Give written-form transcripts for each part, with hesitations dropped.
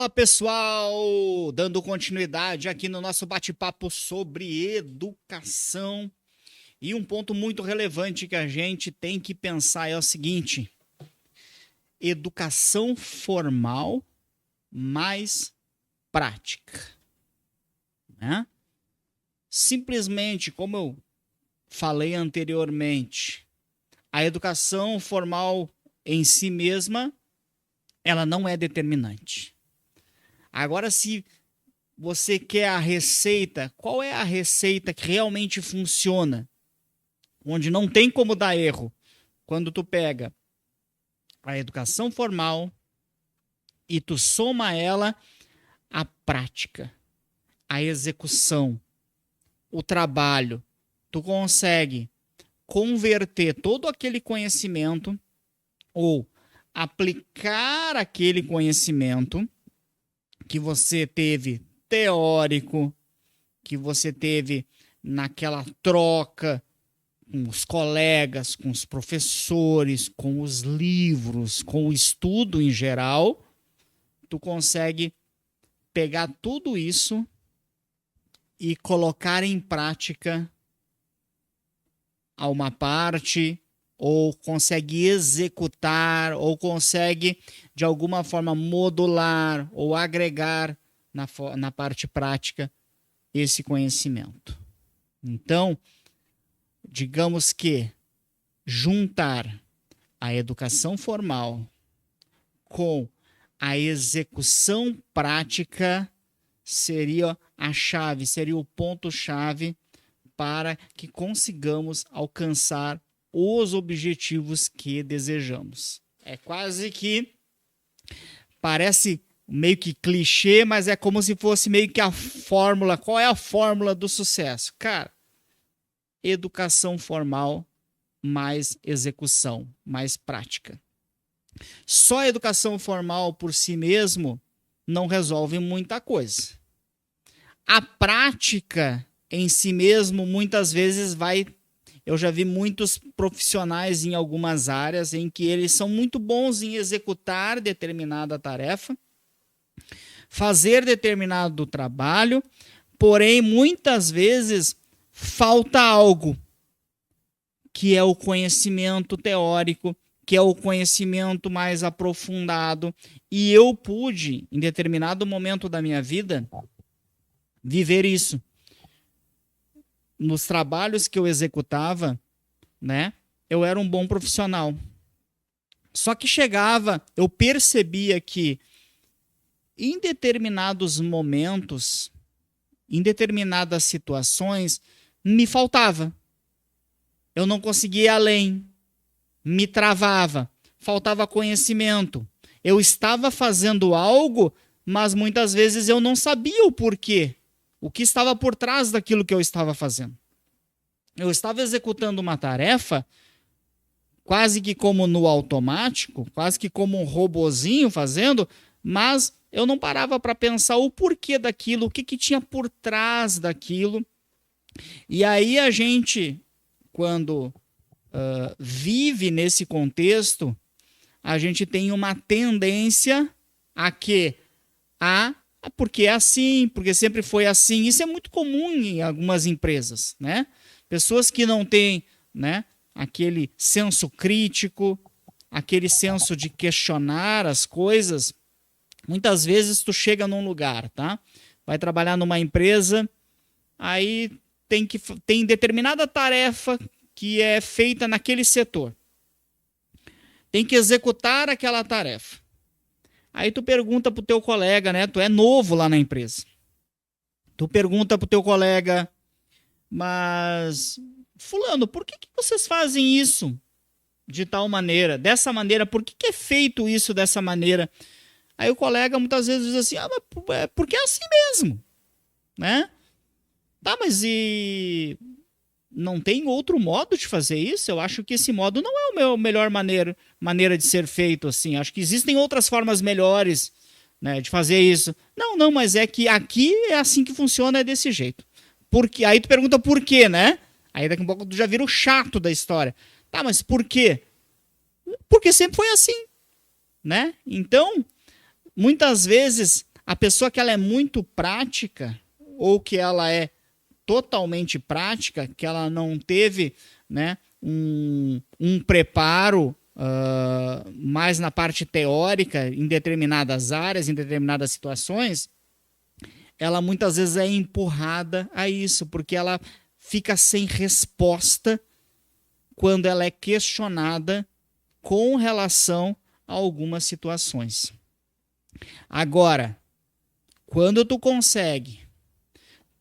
Fala pessoal, dando continuidade aqui no nosso bate-papo sobre educação. E um ponto muito relevante que a gente tem que pensar é o seguinte: educação formal mais prática, né? Simplesmente, como eu falei anteriormente, a educação formal em si mesma, ela não é determinante. Agora, se você quer a receita, qual é a receita que realmente funciona? Onde não tem como dar erro. Quando tu pega a educação formal e tu soma ela à prática, à execução, o trabalho, tu consegue converter todo aquele conhecimento ou aplicar aquele conhecimento que você teve teórico, que você teve naquela troca com os colegas, com os professores, com os livros, com o estudo em geral, tu consegue pegar tudo isso e colocar em prática a uma parte, ou consegue executar, ou consegue de alguma forma modular ou agregar na parte prática esse conhecimento. Então, digamos que juntar a educação formal com a execução prática seria a chave, seria o ponto-chave para que consigamos alcançar os objetivos que desejamos. É quase que parece meio que clichê, mas é como se fosse meio que a fórmula. Qual é a fórmula do sucesso? Cara, educação formal mais execução, mais prática. Só a educação formal por si mesmo não resolve muita coisa. A prática em si mesmo muitas vezes vai. Eu já vi muitos profissionais em algumas áreas em que eles são muito bons em executar determinada tarefa, fazer determinado trabalho, porém muitas vezes falta algo, que é o conhecimento teórico, que é o conhecimento mais aprofundado. E eu pude, em determinado momento da minha vida, viver isso. Nos trabalhos que eu executava, né, eu era um bom profissional. Só que chegava, eu percebia que em determinados momentos, em determinadas situações, me faltava. Eu não conseguia ir além, me travava, faltava conhecimento. Eu estava fazendo algo, mas muitas vezes eu não sabia o porquê. O que estava por trás daquilo que eu estava fazendo. Eu estava executando uma tarefa quase que como no automático, quase que como um robozinho fazendo, mas eu não parava para pensar o porquê daquilo, o que tinha por trás daquilo. E aí a gente, quando vive nesse contexto, a gente tem uma tendência a que porque é assim, porque sempre foi assim. Isso é muito comum em algumas empresas, né? Pessoas que não têm, né, aquele senso crítico, aquele senso de questionar as coisas. Muitas vezes tu chega num lugar, tá? Vai trabalhar numa empresa, aí tem determinada tarefa que é feita naquele setor. Tem que executar aquela tarefa. Aí tu pergunta pro teu colega, né? Tu é novo lá na empresa. Tu pergunta pro teu colega, mas fulano, por que vocês fazem isso de tal maneira, dessa maneira? Por que é feito isso dessa maneira? Aí o colega muitas vezes diz assim, mas porque é assim mesmo, né? Tá, mas e não tem outro modo de fazer isso? Eu acho que esse modo não é a melhor maneira de ser feito assim. Acho que existem outras formas melhores, né, de fazer isso. Não, mas é que aqui é assim que funciona, é desse jeito. Porque aí tu pergunta por quê, né? Aí daqui a pouco tu já vira o chato da história. Tá, mas por quê? Porque sempre foi assim, né? Então, muitas vezes A pessoa que ela é muito prática ou que ela é totalmente prática, que ela não teve, né, um preparo mais na parte teórica em determinadas áreas, em determinadas situações, ela muitas vezes é empurrada a isso, porque ela fica sem resposta quando ela é questionada com relação a algumas situações. Agora, quando tu consegue,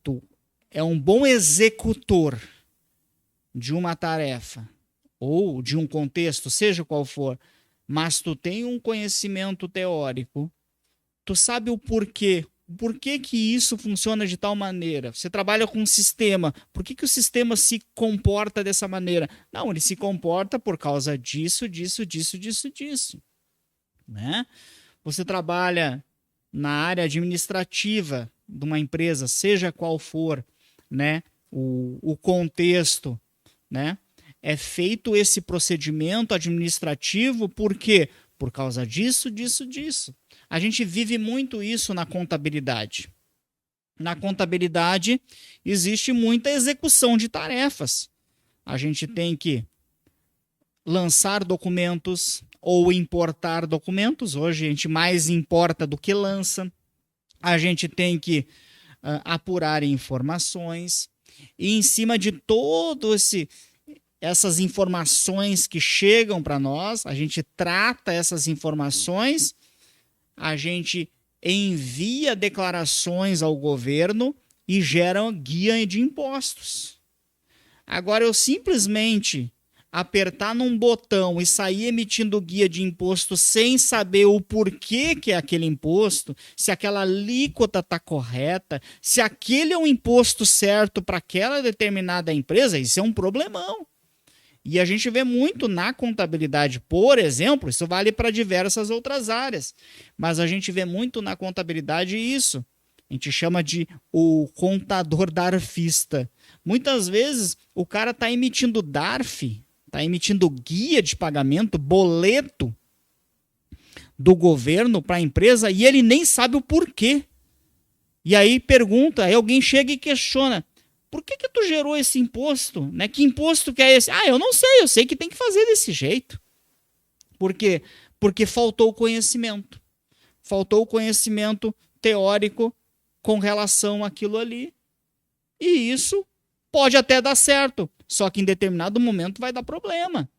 tu é um bom executor de uma tarefa ou de um contexto, seja qual for, mas tu tem um conhecimento teórico, tu sabe o porquê. Por que que isso funciona de tal maneira? Você trabalha com um sistema. Por que que o sistema se comporta dessa maneira? Não, ele se comporta por causa disso, disso. Né? Você trabalha na área administrativa de uma empresa, seja qual for, né, o contexto, né? É feito esse procedimento administrativo por quê? Por causa disso. A gente vive muito isso na contabilidade. Na contabilidade existe muita execução de tarefas. A gente tem que lançar documentos ou importar documentos. Hoje a gente mais importa do que lança. A gente tem que apurar informações. E em cima de essas informações que chegam para nós, a gente trata essas informações, a gente envia declarações ao governo e gera guia de impostos. Agora, eu simplesmente apertar num botão e sair emitindo guia de imposto sem saber o porquê que é aquele imposto, se aquela alíquota está correta, se aquele é um imposto certo para aquela determinada empresa, isso é um problemão. E a gente vê muito na contabilidade, por exemplo, isso vale para diversas outras áreas, mas a gente vê muito na contabilidade isso. A gente chama de o contador darfista. Muitas vezes o cara está emitindo DARF, está emitindo guia de pagamento, boleto do governo para a empresa e ele nem sabe o porquê. E aí pergunta, aí alguém chega e questiona: por que tu gerou esse imposto? Né? Que imposto que é esse? Ah, eu não sei, eu sei que tem que fazer desse jeito. Por quê? Porque faltou o conhecimento. Faltou o conhecimento teórico com relação àquilo ali. E isso pode até dar certo, só que em determinado momento vai dar problema.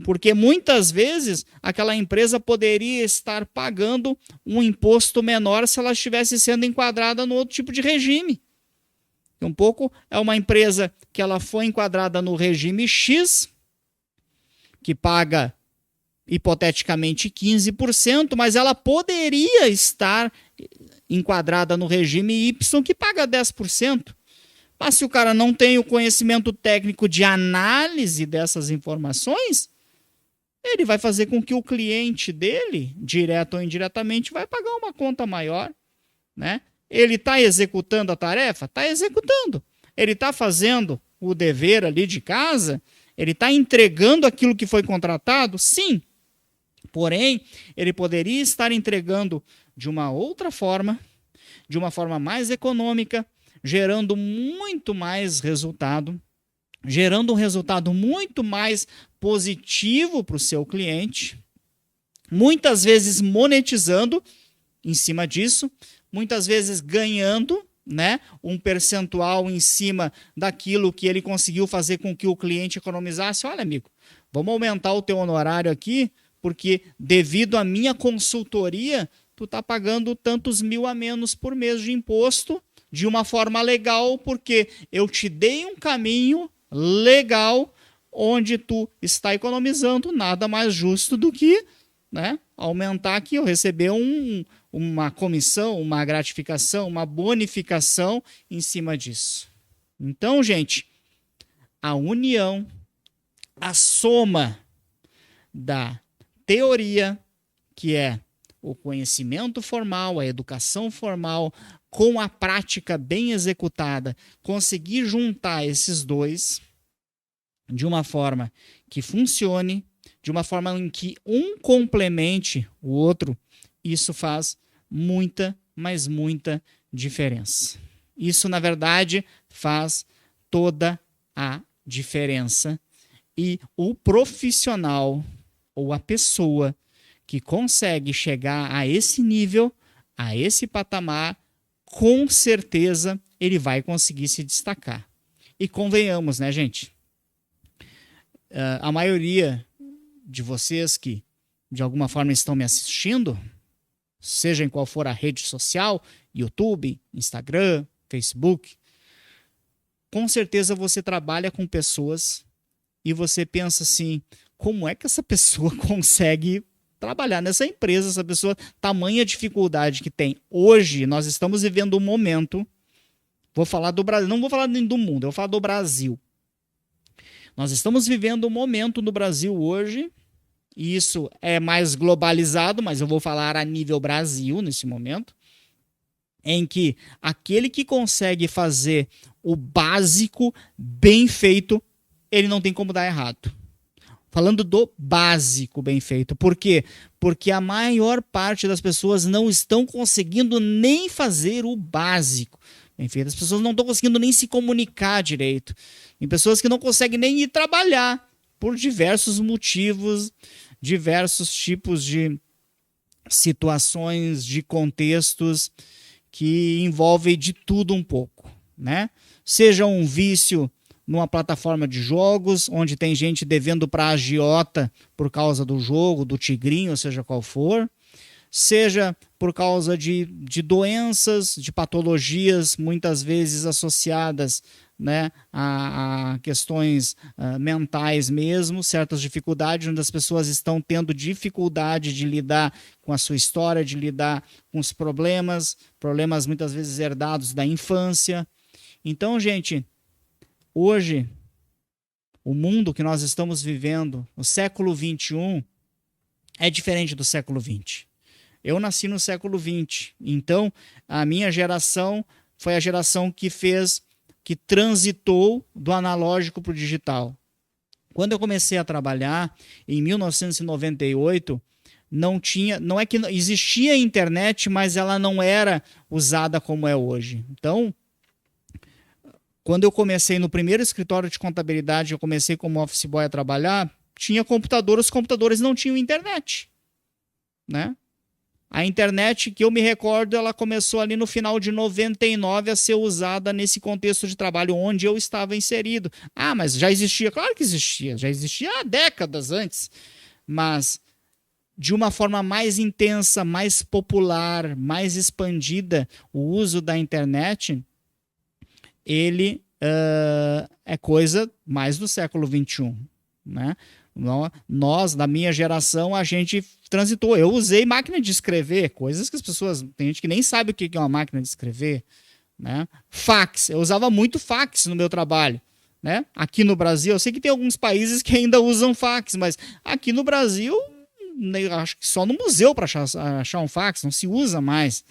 Porque muitas vezes aquela empresa poderia estar pagando um imposto menor se ela estivesse sendo enquadrada no outro tipo de regime. Um pouco é uma empresa que ela foi enquadrada no regime X, que paga hipoteticamente 15%, mas ela poderia estar enquadrada no regime Y, que paga 10%. Mas se o cara não tem o conhecimento técnico de análise dessas informações, ele vai fazer com que o cliente dele, direto ou indiretamente, vai pagar uma conta maior, né? Ele está executando a tarefa? Está executando. Ele está fazendo o dever ali de casa? Ele está entregando aquilo que foi contratado? Sim. Porém, ele poderia estar entregando de uma outra forma, de uma forma mais econômica, gerando muito mais resultado, gerando um resultado muito mais positivo para o seu cliente, muitas vezes monetizando em cima disso, muitas vezes ganhando, né, um percentual em cima daquilo que ele conseguiu fazer com que o cliente economizasse. Olha, amigo, vamos aumentar o teu honorário aqui, porque devido à minha consultoria, tu está pagando tantos mil a menos por mês de imposto de uma forma legal, porque eu te dei um caminho legal onde tu está economizando. Nada mais justo do que, né, aumentar aqui, eu receber uma comissão, uma gratificação, uma bonificação em cima disso. Então, gente, a união, a soma da teoria, que é o conhecimento formal, a educação formal, com a prática bem executada, conseguir juntar esses dois de uma forma que funcione, de uma forma em que um complemente o outro, isso faz muita mas muita diferença. Isso, na verdade, faz toda a diferença. E o profissional ou a pessoa que consegue chegar a esse nível, a esse patamar, com certeza ele vai conseguir se destacar. E convenhamos, né, gente? A maioria de vocês que de alguma forma estão me assistindo, seja em qual for a rede social, YouTube, Instagram, Facebook, com certeza você trabalha com pessoas e você pensa assim, como é que essa pessoa consegue trabalhar nessa empresa, essa pessoa, tamanha dificuldade que tem. Hoje nós estamos vivendo um momento, vou falar do Brasil, não vou falar nem do mundo, eu vou falar do Brasil. Nós estamos vivendo um momento no Brasil hoje, e isso é mais globalizado, mas eu vou falar a nível Brasil nesse momento, em que aquele que consegue fazer o básico bem feito, ele não tem como dar errado. Falando do básico bem feito. Por quê? Porque a maior parte das pessoas não estão conseguindo nem fazer o básico bem feito. As pessoas não estão conseguindo nem se comunicar direito. Tem pessoas que não conseguem nem ir trabalhar por diversos motivos, diversos tipos de situações, de contextos que envolvem de tudo um pouco, né? Seja um vício numa plataforma de jogos, onde tem gente devendo para agiota por causa do jogo, do tigrinho, seja qual for, seja por causa de doenças, de patologias, muitas vezes associadas, né, a questões mentais mesmo, certas dificuldades, onde as pessoas estão tendo dificuldade de lidar com a sua história, de lidar com os problemas muitas vezes herdados da infância. Então, gente, hoje, o mundo que nós estamos vivendo, o século XXI, é diferente do século XX. Eu nasci no século XX, então a minha geração foi a geração que transitou do analógico para o digital. Quando eu comecei a trabalhar, em 1998, não é que existia a internet, mas ela não era usada como é hoje. Então, quando eu comecei no primeiro escritório de contabilidade, eu comecei como office boy a trabalhar, tinha computador, os computadores não tinham internet, né? A internet, que eu me recordo, ela começou ali no final de 99 a ser usada nesse contexto de trabalho onde eu estava inserido. Ah, mas já existia? Claro que existia, já existia há décadas antes, mas de uma forma mais intensa, mais popular, mais expandida, o uso da internet, ele é coisa mais do século XXI, né? Nós, da minha geração, a gente transitou. Eu usei máquina de escrever, coisas que as pessoas... Tem gente que nem sabe o que é uma máquina de escrever, né? Fax, eu usava muito fax no meu trabalho, né? Aqui no Brasil, eu sei que tem alguns países que ainda usam fax, mas aqui no Brasil, acho que só no museu para achar um fax, não se usa mais,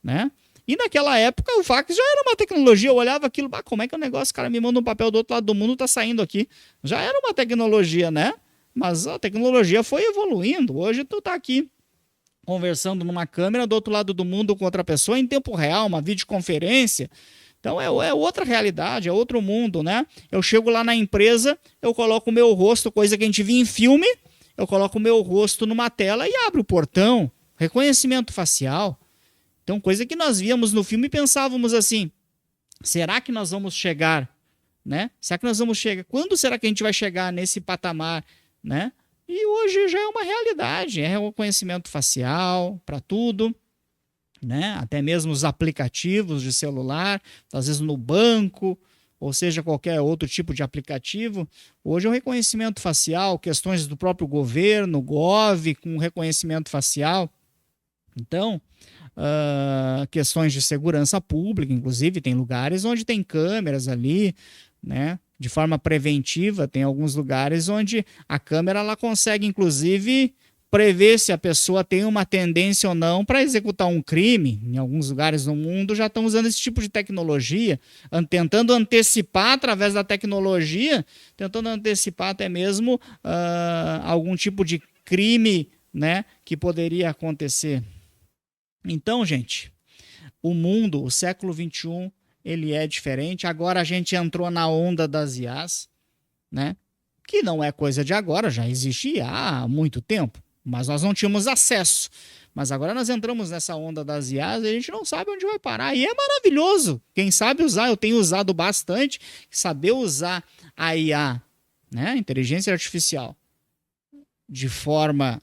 né? E naquela época o fax já era uma tecnologia. Eu olhava aquilo, como é que é o negócio? O cara me manda um papel do outro lado do mundo, tá saindo aqui. Já era uma tecnologia, né? Mas a tecnologia foi evoluindo. Hoje tu tá aqui conversando numa câmera do outro lado do mundo com outra pessoa em tempo real, uma videoconferência. Então é outra realidade, é outro mundo, né? Eu chego lá na empresa, eu coloco o meu rosto, coisa que a gente via em filme, eu coloco o meu rosto numa tela e abro o portão. Reconhecimento facial. Então, coisa que nós víamos no filme e pensávamos assim, será que nós vamos chegar, né? Será que nós vamos chegar? Quando será que a gente vai chegar nesse patamar, né? E hoje já é uma realidade, é reconhecimento facial para tudo, né? Até mesmo os aplicativos de celular, às vezes no banco, ou seja, qualquer outro tipo de aplicativo. Hoje é o reconhecimento facial, questões do próprio governo, Gov, com reconhecimento facial. Então, questões de segurança pública, inclusive, tem lugares onde tem câmeras ali, né? De forma preventiva, tem alguns lugares onde a câmera ela consegue, inclusive, prever se a pessoa tem uma tendência ou não para executar um crime. Em alguns lugares do mundo já estão usando esse tipo de tecnologia, tentando antecipar através da tecnologia, tentando antecipar até mesmo algum tipo de crime, né, que poderia acontecer. Então, gente, o mundo, o século XXI, ele é diferente. Agora a gente entrou na onda das IAs, né? Que não é coisa de agora, já existia há muito tempo, mas nós não tínhamos acesso. Mas agora nós entramos nessa onda das IAs e a gente não sabe onde vai parar. E é maravilhoso. Quem sabe usar, eu tenho usado bastante, saber usar a IA, né? Inteligência artificial, de forma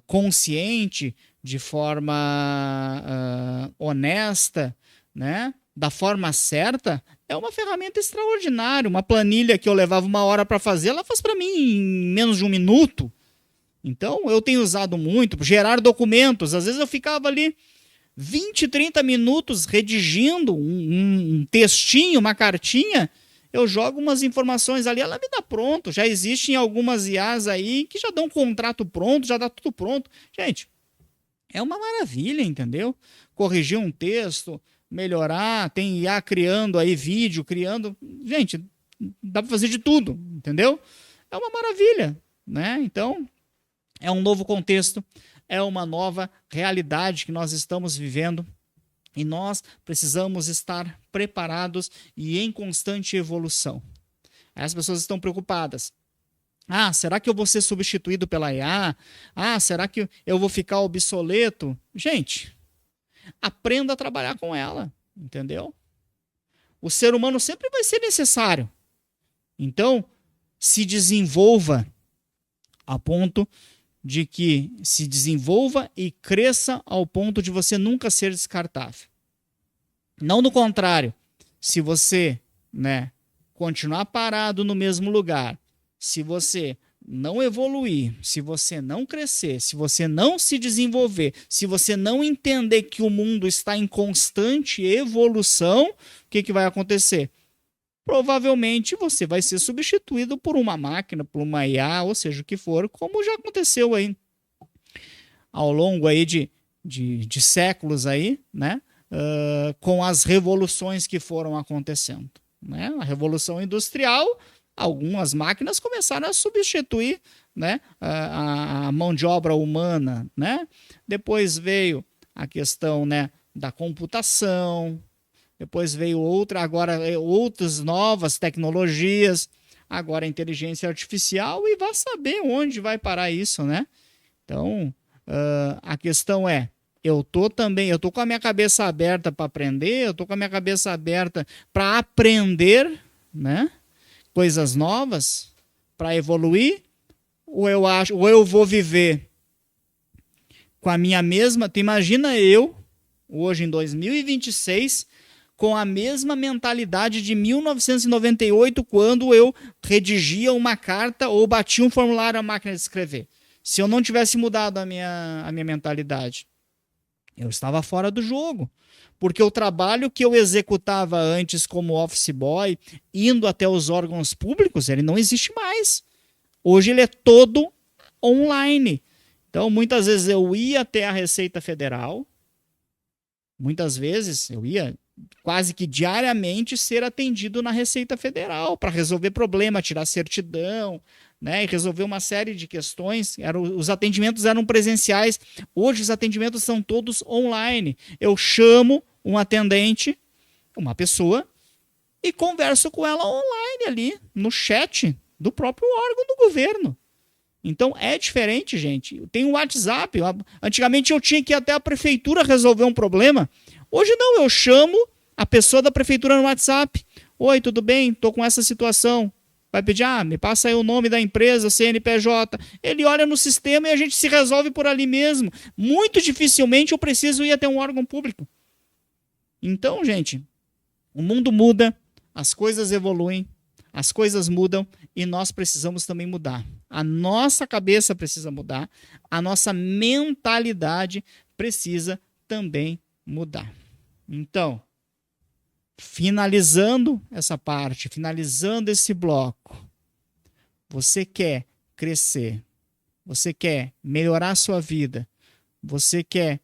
consciente, de forma honesta, né? Da forma certa, é uma ferramenta extraordinária. Uma planilha que eu levava 1 hora para fazer, ela faz para mim em menos de 1 minuto. Então, eu tenho usado muito, gerar documentos. Às vezes eu ficava ali 20, 30 minutos redigindo um textinho, uma cartinha. Eu jogo umas informações ali, ela me dá pronto. Já existem algumas IAs aí que já dão um contrato pronto, já dá tudo pronto. Gente, é uma maravilha, entendeu? Corrigir um texto, melhorar, tem IA criando aí vídeo, criando... Gente, dá para fazer de tudo, entendeu? É uma maravilha, né? Então, é um novo contexto, é uma nova realidade que nós estamos vivendo e nós precisamos estar preparados e em constante evolução. As pessoas estão preocupadas. Ah, será que eu vou ser substituído pela IA? Ah, será que eu vou ficar obsoleto? Gente, aprenda a trabalhar com ela, entendeu? O ser humano sempre vai ser necessário. Então, se desenvolva a ponto de que se desenvolva e cresça ao ponto de você nunca ser descartável. Não do contrário, se você, né, continuar parado no mesmo lugar, se você não evoluir, se você não crescer, se você não se desenvolver, se você não entender que o mundo está em constante evolução, o que vai acontecer? Provavelmente você vai ser substituído por uma máquina, por uma IA, ou seja, o que for, como já aconteceu aí ao longo aí de séculos aí, né? Com as revoluções que foram acontecendo, né? A Revolução Industrial, algumas máquinas começaram a substituir, né, a mão de obra humana, né? Depois veio a questão, né, da computação. Depois veio outras novas tecnologias, agora a inteligência artificial, e vai saber onde vai parar isso, né? Então, a questão é, eu tô com a minha cabeça aberta para aprender, eu tô com a minha cabeça aberta para aprender, né? Coisas novas, para evoluir, ou eu vou viver com a minha mesma, tu imagina eu, hoje em 2026, com a mesma mentalidade de 1998, quando eu redigia uma carta ou batia um formulário à máquina de escrever. Se eu não tivesse mudado a minha mentalidade, eu estava fora do jogo. Porque o trabalho que eu executava antes como office boy, indo até os órgãos públicos, ele não existe mais. Hoje ele é todo online. Então, muitas vezes eu ia até a Receita Federal, muitas vezes eu ia quase que diariamente ser atendido na Receita Federal para resolver problema, tirar certidão, né, e resolver uma série de questões. Os atendimentos eram presenciais, hoje os atendimentos são todos online. Eu chamo um atendente, uma pessoa, e converso com ela online ali, no chat do próprio órgão do governo. Então é diferente, gente. Tem o WhatsApp. Antigamente eu tinha que ir até a prefeitura resolver um problema. Hoje não, eu chamo a pessoa da prefeitura no WhatsApp. Oi, tudo bem? Estou com essa situação. Vai pedir, me passa aí o nome da empresa, CNPJ. Ele olha no sistema e a gente se resolve por ali mesmo. Muito dificilmente eu preciso ir até um órgão público. Então, gente, o mundo muda, as coisas evoluem, as coisas mudam e nós precisamos também mudar. A nossa cabeça precisa mudar, a nossa mentalidade precisa também mudar. Então, finalizando essa parte, finalizando esse bloco, você quer crescer, você quer melhorar a sua vida, você quer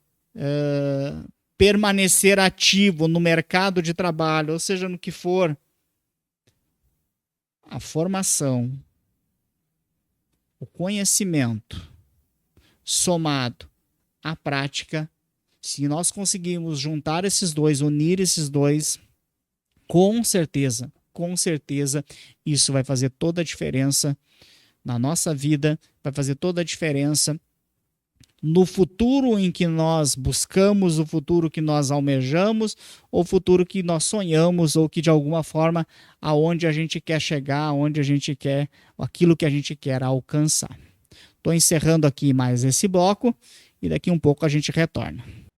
permanecer ativo no mercado de trabalho, ou seja, no que for, a formação, o conhecimento, somado à prática, Se nós conseguirmos juntar esses dois, unir esses dois, com certeza, isso vai fazer toda a diferença na nossa vida, vai fazer toda a diferença no futuro em que nós buscamos, o futuro que nós almejamos, ou o futuro que nós sonhamos, ou que de alguma forma aonde a gente quer chegar, aonde a gente quer, aquilo que a gente quer alcançar. Estou encerrando aqui mais esse bloco e daqui um pouco a gente retorna.